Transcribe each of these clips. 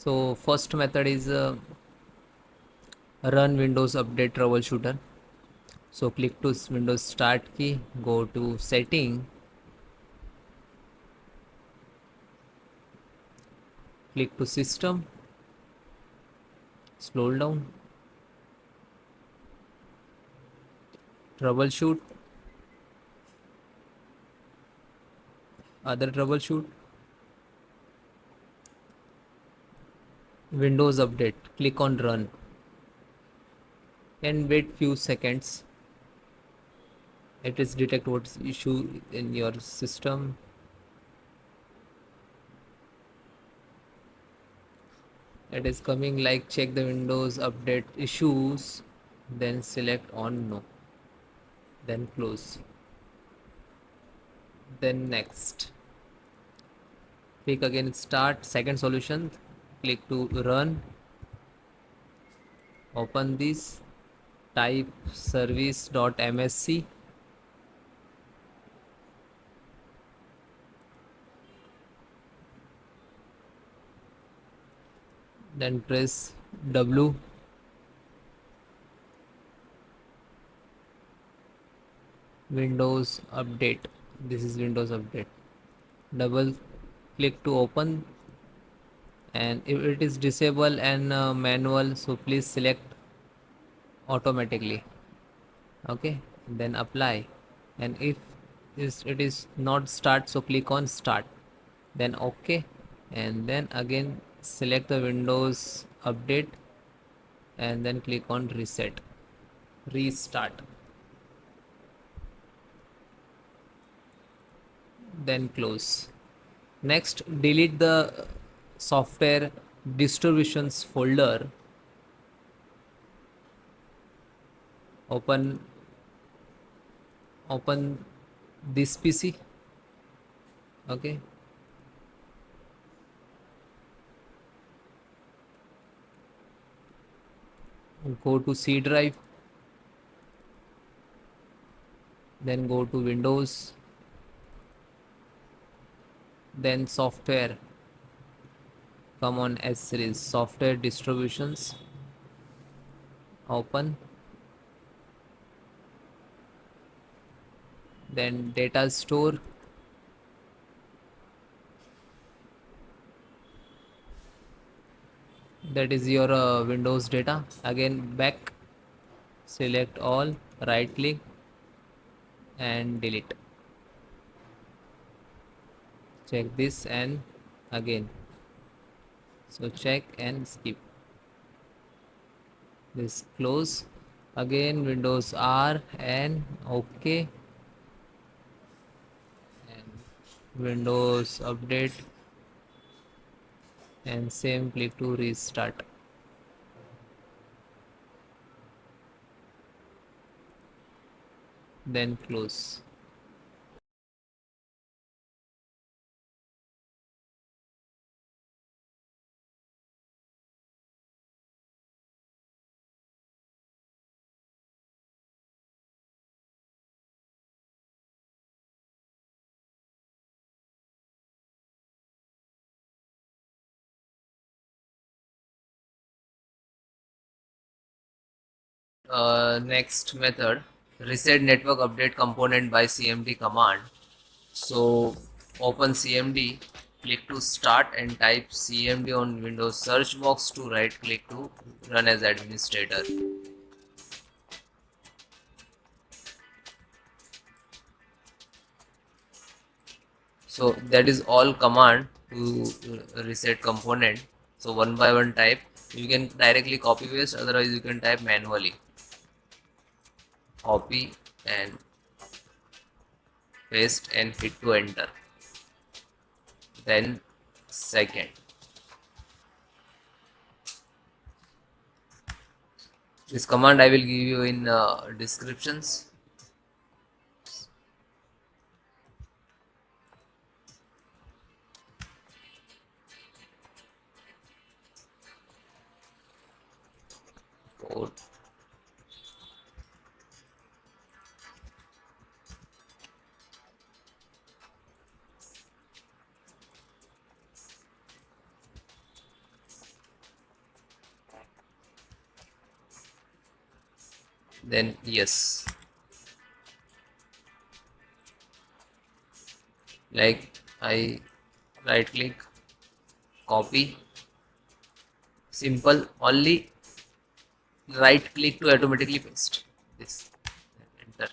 So first method is run Windows Update Troubleshooter. So click to Windows Start key, go to Setting, click to System, scroll down, Troubleshoot, other troubleshoot, Windows Update. Click on Run and wait few seconds. It is detect what's issue in your system. It is coming like check the Windows Update issues, then select on no, then close, then next. Click again start. Second solution, click to run, open this, type service.msc, then press W, Windows Update. This is Windows Update. Double click to open, and if it is disable and manual, so please select automatically. Okay, then apply, and if it is not start, so click on start, then okay, and then again select the Windows Update and then click on reset, restart, then close. Next, delete the software distributions folder, open this PC. Okay, go to C drive, then go to Windows, then software, come on S series, software distributions, open, then data store, that is your Windows data. Again back, select all, right click and delete. Check this and again, so check and skip this, close, again Windows R and OK, and Windows Update, and same, click to restart, then close. Next method, reset network update component by cmd command. So open cmd, click to start and type cmd on Windows search box, to right click to run as administrator. So that is all command to reset component. So one by one type, you can directly copy paste, otherwise you can type manually, copy and paste and hit to enter, then second. This command I will give you in descriptions. Code. then yes. Like I right click, copy, simple, only right click to automatically paste this, enter.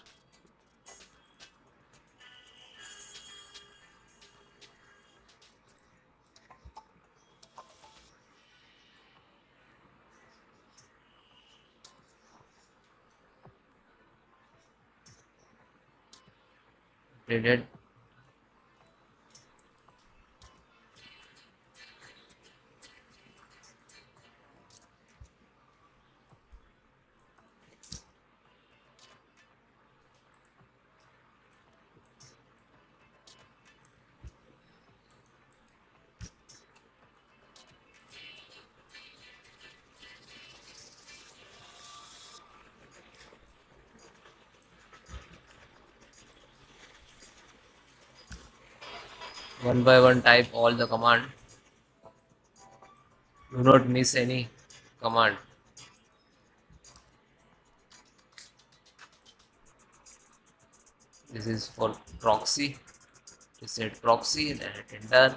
Printed. One by one type all the command. Do not miss any command. This is for proxy. Reset proxy and hit enter.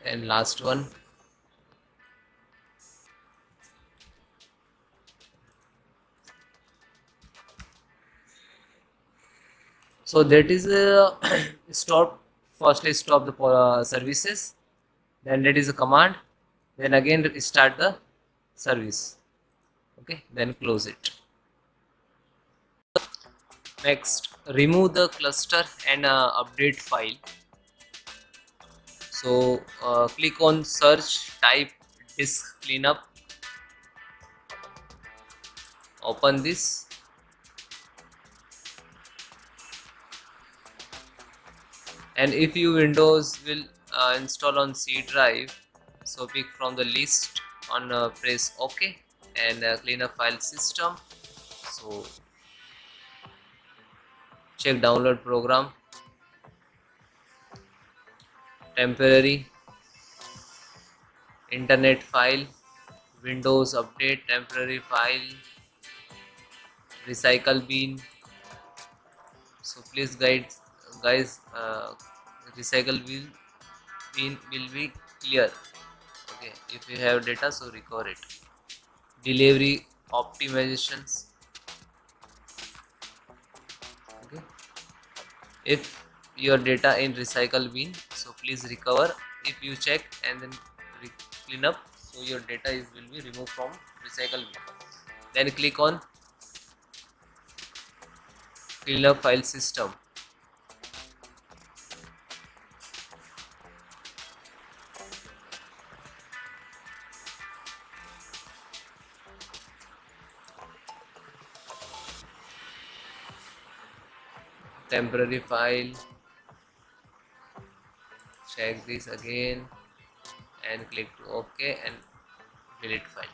And last one. So that is a stop. Firstly, stop the services. Then that is a command. Then again start the service. Okay. Then close it. Next, remove the cluster and update file. So click on search, type disk cleanup. Open this. And if you Windows will install on C drive, so pick from the list on press OK and clean up file system. So check download program, temporary, internet file, Windows update, temporary file, recycle bin. So please guys, recycle bin will be clear. Okay, if you have data, so record it. Delivery optimizations. Okay, if your data in recycle bin, so please recover. If you check and then clean up, so your data will be removed from recycle bin. Then click on clean up file system. Temporary file, check this again and click to OK and delete file.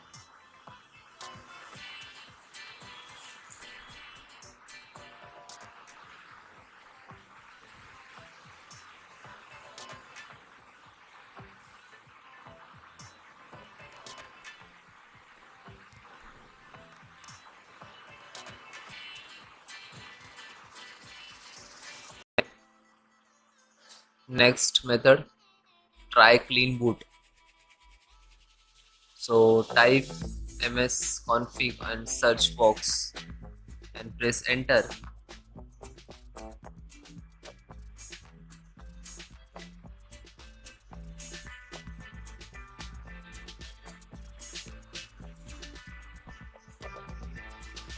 Next method, try clean boot. So type ms config and search box and press enter.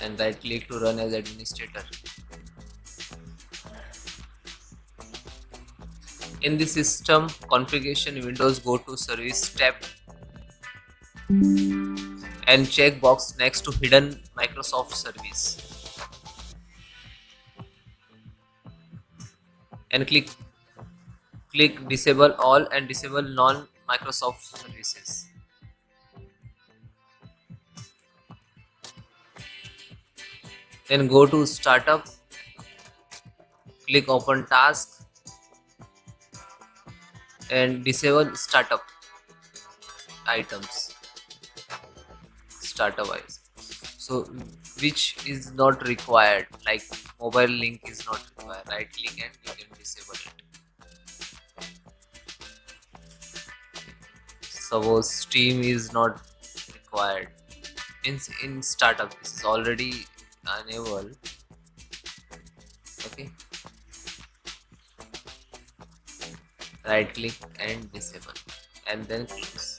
And right click to run as administrator. In the system configuration windows, go to service tab and check box next to hidden Microsoft service and click disable all and disable non Microsoft services. Then go to startup, click open task and disable startup items, startup items. So which is not required, like mobile link is not required, right click and you can disable it. Suppose Steam is not required in startup, this is already enabled. Okay, right click and disable and then close.